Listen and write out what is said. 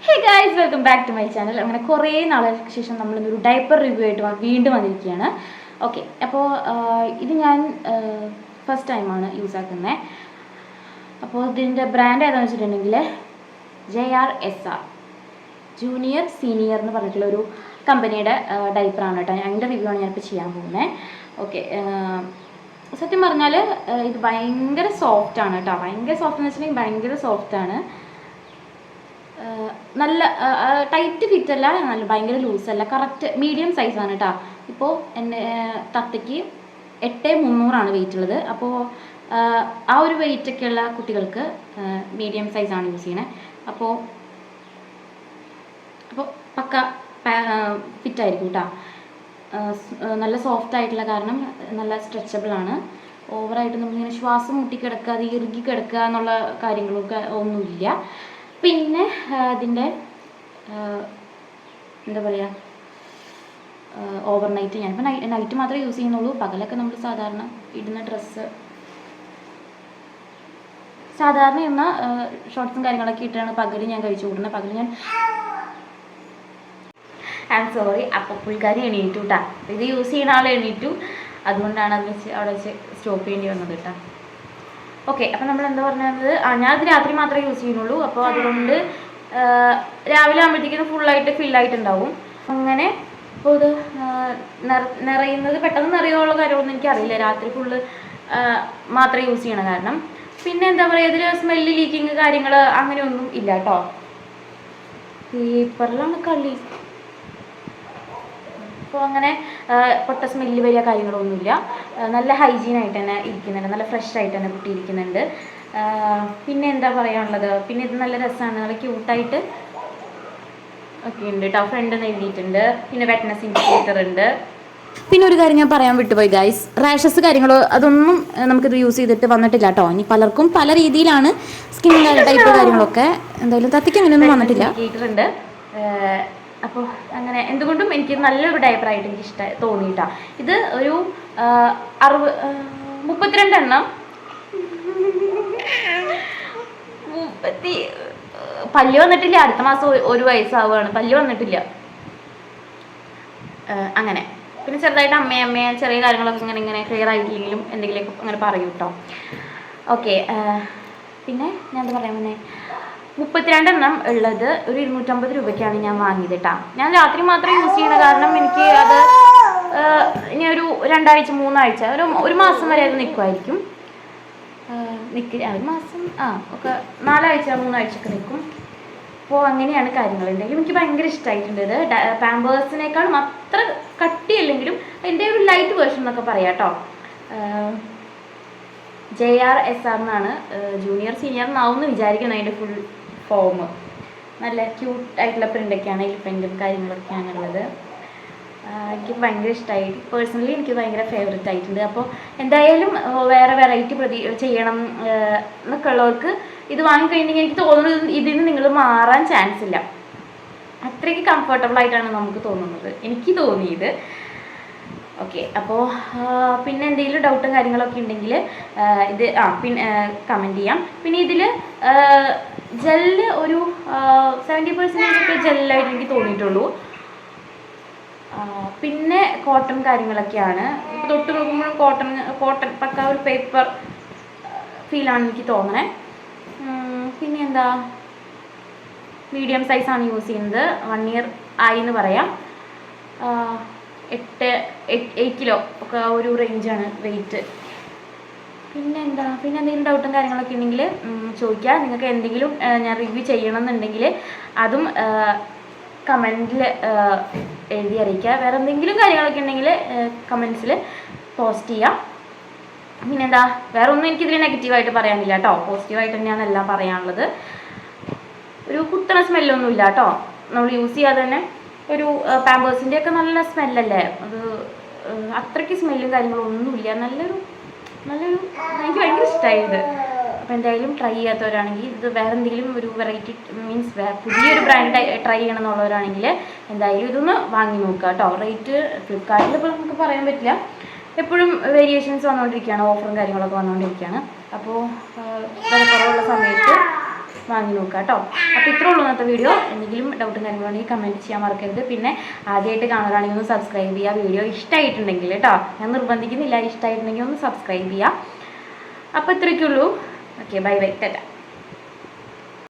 Hey guys, welcome back to my channel. അങ്ങനെ കുറേ നാളുകൾക്ക് ശേഷം നമ്മളൊരു ഡയപ്പർ റിവ്യൂ ആയിട്ട് വീണ്ടും വന്നിരിക്കുകയാണ്. ഓക്കെ, അപ്പോൾ ഇത് ഞാൻ ഫസ്റ്റ് ടൈമാണ് യൂസ് ആക്കുന്നത്. അപ്പോൾ ഇതിൻ്റെ ബ്രാൻഡ് ഏതാണെന്ന് വെച്ചിട്ടുണ്ടെങ്കിൽ JRSR ജൂനിയർ സീനിയർ എന്ന് പറഞ്ഞിട്ടുള്ള ഒരു കമ്പനിയുടെ ഡയപ്പറാണ് കേട്ടോ. അതിൻ്റെ റിവ്യൂ ആണ് ഞാനിപ്പോൾ ചെയ്യാൻ പോകുന്നത്. ഓക്കെ, സത്യം പറഞ്ഞാൽ ഇത് ഭയങ്കര സോഫ്റ്റാണ് കേട്ടോ. ഭയങ്കര സോഫ്റ്റ് എന്ന് വെച്ചിട്ടുണ്ടെങ്കിൽ ഭയങ്കര സോഫ്റ്റാണ്. നല്ല ടൈറ്റ് ഫിറ്റ് അല്ല, നല്ല ഭയങ്കര ലൂസല്ല, കറക്റ്റ് മീഡിയം സൈസാണ് കേട്ടോ. ഇപ്പോൾ എൻ്റെ തത്തയ്ക്ക് 8300 വെയിറ്റ് ഉള്ളത്. അപ്പോൾ ആ ഒരു വെയിറ്റൊക്കെ ഉള്ള കുട്ടികൾക്ക് മീഡിയം സൈസാണ് യൂസ് ചെയ്യണേ. അപ്പോൾ പക്ക ഫിറ്റായിരിക്കും കേട്ടോ. നല്ല സോഫ്റ്റ് ആയിട്ടുള്ള കാരണം നല്ല സ്ട്രെച്ചബിളാണ്. ഓവറായിട്ട് നമ്മളിങ്ങനെ ശ്വാസം മുട്ടിക്കിടക്കുക, അത് ഇറുകി കിടക്കുക എന്നുള്ള കാര്യങ്ങളൊക്കെ ഒന്നുമില്ല. പിന്നെ അതിൻ്റെ എന്താ പറയുക, ഓവർനൈറ്റ് ഞാനിപ്പോൾ നൈറ്റ് മാത്രമേ യൂസ് ചെയ്യുന്നുള്ളൂ. പകലൊക്കെ നമ്മൾ സാധാരണ ഇടുന്ന ഡ്രസ്സ്, സാധാരണ ഇടുന്ന ഷോർട്ട്സും കാര്യങ്ങളൊക്കെ ഇട്ടാണ് പകൽ ഞാൻ കഴിച്ചു കൂടുന്നത്. പകൽ ഞാൻ സോറി, അപ്പോൾ പുള്ളിക്കാരി എണീറ്റു കേട്ടോ. ഇത് യൂസ് ചെയ്യുന്ന ആൾ എണീറ്റു, അതുകൊണ്ടാണ് അത് വെച്ച് അവിടെ വെച്ച് സ്റ്റോപ്പ് ചെയ്യേണ്ടി വന്നത് കേട്ടോ. ഓക്കെ, അപ്പം നമ്മൾ എന്താ പറഞ്ഞത്, ഞാനത് രാത്രി മാത്രമേ യൂസ് ചെയ്യുന്നുള്ളൂ. അപ്പോൾ അതുകൊണ്ട് രാവിലെ ആകുമ്പോഴത്തേക്കും ഫുള്ളായിട്ട് ഫില്ലായിട്ടുണ്ടാവും. അങ്ങനെ അപ്പോൾ ഇത് നിറയുന്നത് പെട്ടെന്ന് നിറയുന്നുള്ള കാര്യമൊന്നും എനിക്കറിയില്ല. രാത്രി ഫുള്ള് മാത്രമേ യൂസ് ചെയ്യണം കാരണം. പിന്നെ എന്താ പറയുക, ഇതിൽ സ്മെല്ല് ലീക്കിങ് കാര്യങ്ങൾ അങ്ങനെയൊന്നും ഇല്ല കേട്ടോ. പേപ്പറിലാണ് കളി. അപ്പോൾ അങ്ങനെ പൊട്ട സ്മെല്ല് വരിക കാര്യങ്ങളൊന്നുമില്ല. നല്ല ഹൈജീനായിട്ട് തന്നെ ഇരിക്കുന്നുണ്ട്, നല്ല ഫ്രഷ് ആയിട്ട് തന്നെ കുട്ടി ഇരിക്കുന്നുണ്ട്. പിന്നെ എന്താ പറയാനുള്ളത്, പിന്നെ ഇത് നല്ല രസമാണ്, നല്ല ക്യൂട്ടായിട്ട് ഒക്കെ ഉണ്ട് കേട്ടോ. ഫ്രണ്ട് എന്ന് എഴുതിയിട്ടുണ്ട്. പിന്നെ വെറ്റ്നസ് ഇൻഡിക്കേറ്റർ ഉണ്ട്. പിന്നെ ഒരു കാര്യം ഞാൻ പറയാൻ വിട്ടുപോയി ഗൈസ്, റാഷസ് കാര്യങ്ങളോ അതൊന്നും നമുക്കിത് യൂസ് ചെയ്തിട്ട് വന്നിട്ടില്ല കേട്ടോ. ഇനി പലർക്കും പല രീതിയിലാണ് സ്കിൻ ടൈപ്പ് കാര്യങ്ങളൊക്കെ. എന്തായാലും തത്തിക്ക് അങ്ങനെയൊന്നും വന്നിട്ടില്ല. ഇൻഡിക്കേറ്റർ അപ്പോൾ അങ്ങനെ എന്തുകൊണ്ടും എനിക്ക് നല്ലൊരു ഡയപ്പറായിട്ട് എനിക്ക് തോന്നിയിട്ടാണ്. ഇത് ഒരു 32 എണ്ണം പല്ല് വന്നിട്ടില്ല. അടുത്ത മാസം 1 വയസ്സാവുകയാണ്, പല്ല് വന്നിട്ടില്ല. അങ്ങനെ പിന്നെ ചെറുതായിട്ട് അമ്മയെ ചെറിയ കാര്യങ്ങളൊക്കെ ഇങ്ങനെ ക്ലിയർ ആയിട്ടില്ലെങ്കിലും എന്തെങ്കിലുമൊക്കെ അങ്ങനെ പറയൂ കേട്ടോ. ഓക്കെ, പിന്നെ ഞാൻ എന്താ പറയാൻ വന്നേ, 32 എണ്ണം ഉള്ളത് ഒരു 250 രൂപയ്ക്കാണ് ഞാൻ വാങ്ങിയത് കേട്ടോ. ഞാൻ രാത്രി മാത്രം യൂസ് ചെയ്യണ കാരണം എനിക്ക് അത് ഇനി ഒരു 2 ആഴ്ച 3 ആഴ്ച ഒരു മാസം വരെ അത് നിൽക്കുമായിരിക്കും. ഒരു മാസം ഒക്കെ 4 ആഴ്ച 3 ആഴ്ചയൊക്കെ നിൽക്കും. അപ്പോൾ അങ്ങനെയാണ് കാര്യങ്ങൾ. എന്തെങ്കിലും എനിക്ക് ഭയങ്കര ഇഷ്ടമായിട്ടുണ്ട് ഇത്. പാമ്പേഴ്സിനേക്കാളും അത്ര കട്ടിയല്ലെങ്കിലും എൻ്റെ ഒരു ലൈറ്റ് വേർഷൻ എന്നൊക്കെ പറയാം കേട്ടോ. JRSR എന്നാണ്, ജൂനിയർ സീനിയർ എന്നാവുമെന്ന് വിചാരിക്കണം അതിൻ്റെ ഫുൾ ഫോം. നല്ല ക്യൂട്ടായിട്ടുള്ള പ്രിൻ്റൊക്കെയാണ്, എലിഫൻറ്റും കാര്യങ്ങളൊക്കെയാണുള്ളത്. എനിക്ക് ഭയങ്കര ഇഷ്ടമായി. പേഴ്സണലി എനിക്ക് ഭയങ്കര ഫേവറേറ്റ് ആയിട്ടുണ്ട്. അപ്പോൾ എന്തായാലും വേറെ വെറൈറ്റി ചെയ്യണം എന്നൊക്കെ ഉള്ളവർക്ക് ഇത് വാങ്ങിക്കഴിഞ്ഞെങ്കിൽ എനിക്ക് തോന്നുന്നത് ഇതിന് നിങ്ങൾ മാറാൻ ചാൻസ് ഇല്ല. അത്രയ്ക്ക് കംഫർട്ടബിൾ ആയിട്ടാണ് നമുക്ക് തോന്നുന്നത്, എനിക്ക് തോന്നിയത്. ഓക്കെ, അപ്പോൾ പിന്നെ എന്തെങ്കിലും ഡൗട്ടും കാര്യങ്ങളൊക്കെ ഉണ്ടെങ്കിൽ ഇത് പിന്നെ കമൻറ്റ് ചെയ്യാം. പിന്നെ ഇതിൽ ജെല്ല് ഒരു 70% ഒക്കെ ജെല്ലായിട്ട് എനിക്ക് തോന്നിയിട്ടുള്ളൂ. പിന്നെ കോട്ടൺ കാര്യങ്ങളൊക്കെയാണ്. ഇപ്പോൾ തൊട്ട് നോക്കുമ്പോൾ കോട്ടൺ പക്ക ഒരു പേപ്പർ ഫീലാണ് എനിക്ക് തോന്നണേ. പിന്നെ എന്താ, മീഡിയം സൈസാണ് യൂസ് ചെയ്യുന്നത്. 1 ഇയർ ആയി എന്ന് പറയാം. 8 കിലോ ഒക്കെ ഒരു റേഞ്ചാണ് വെയിറ്റ്. പിന്നെ എന്തെങ്കിലും ഡൗട്ടും കാര്യങ്ങളൊക്കെ ഉണ്ടെങ്കിൽ ചോദിക്കുക. നിങ്ങൾക്ക് എന്തെങ്കിലും ഞാൻ റിവ്യൂ ചെയ്യണമെന്നുണ്ടെങ്കിൽ അതും കമൻറ്റിൽ എഴുതി അറിയിക്കുക. വേറെ എന്തെങ്കിലും കാര്യങ്ങളൊക്കെ ഉണ്ടെങ്കിൽ കമൻറ്റ്സിൽ പോസ്റ്റ് ചെയ്യാം. പിന്നെന്താ, വേറെ ഒന്നും എനിക്കിതിൽ നെഗറ്റീവായിട്ട് പറയാനില്ല കേട്ടോ. പോസിറ്റീവായിട്ട് തന്നെയാണ് എല്ലാം പറയാനുള്ളത്. ഒരു കുത്തണ സ്മെല്ലൊന്നും ഇല്ല കേട്ടോ. നമ്മൾ യൂസ് ചെയ്യാതെ തന്നെ ഒരു പാമ്പേഴ്സിൻ്റെ ഒക്കെ നല്ല സ്മെല്ലല്ലേ അത്, അത്രയ്ക്ക് സ്മെല്ലും കാര്യങ്ങളും ഒന്നുമില്ല. നല്ലൊരു എനിക്ക് ഭയങ്കര ഇഷ്ടമായത്. അപ്പോൾ എന്തായാലും ട്രൈ ചെയ്യാത്തവരാണെങ്കിൽ, ഇത് വേറെ എന്തെങ്കിലും ഒരു വെറൈറ്റി മീൻസ് പുതിയൊരു ബ്രാൻഡ് ട്രൈ ചെയ്യണം എന്നുള്ളവരാണെങ്കിൽ എന്തായാലും ഇതൊന്ന് വാങ്ങി നോക്കുക കേട്ടോ. റേറ്റ് ഫ്ലിപ്കാർട്ടിൽ ഇപ്പോൾ നമുക്ക് പറയാൻ പറ്റില്ല, എപ്പോഴും വേരിയേഷൻസ് വന്നുകൊണ്ടിരിക്കുകയാണ്, ഓഫറും കാര്യങ്ങളൊക്കെ വന്നുകൊണ്ടിരിക്കുകയാണ്. അപ്പോൾ വില കുറവുള്ള സമയത്ത് വാങ്ങി നോക്കുക കേട്ടോ. അപ്പോൾ ഇത്രേ ഉള്ളൂ ഇന്നത്തെ വീഡിയോ. എന്തെങ്കിലും ഡൗട്ടും കാര്യങ്ങളുണ്ടെങ്കിൽ കമൻറ്റ് ചെയ്യാൻ മറക്കരുത്. പിന്നെ ആദ്യമായിട്ട് കാണുകയാണെങ്കിൽ ഒന്ന് സബ്സ്ക്രൈബ് ചെയ്യുക. വീഡിയോ ഇഷ്ടമായിട്ടുണ്ടെങ്കിൽ കേട്ടോ, ഞാൻ നിർബന്ധിക്കുന്നില്ല, ഇഷ്ടമായിട്ടുണ്ടെങ്കിൽ ഒന്ന് സബ്സ്ക്രൈബ് ചെയ്യുക. അപ്പോൾ ഇത്രയൊക്കെ ഉള്ളൂ. Okay, bye bye, Tata.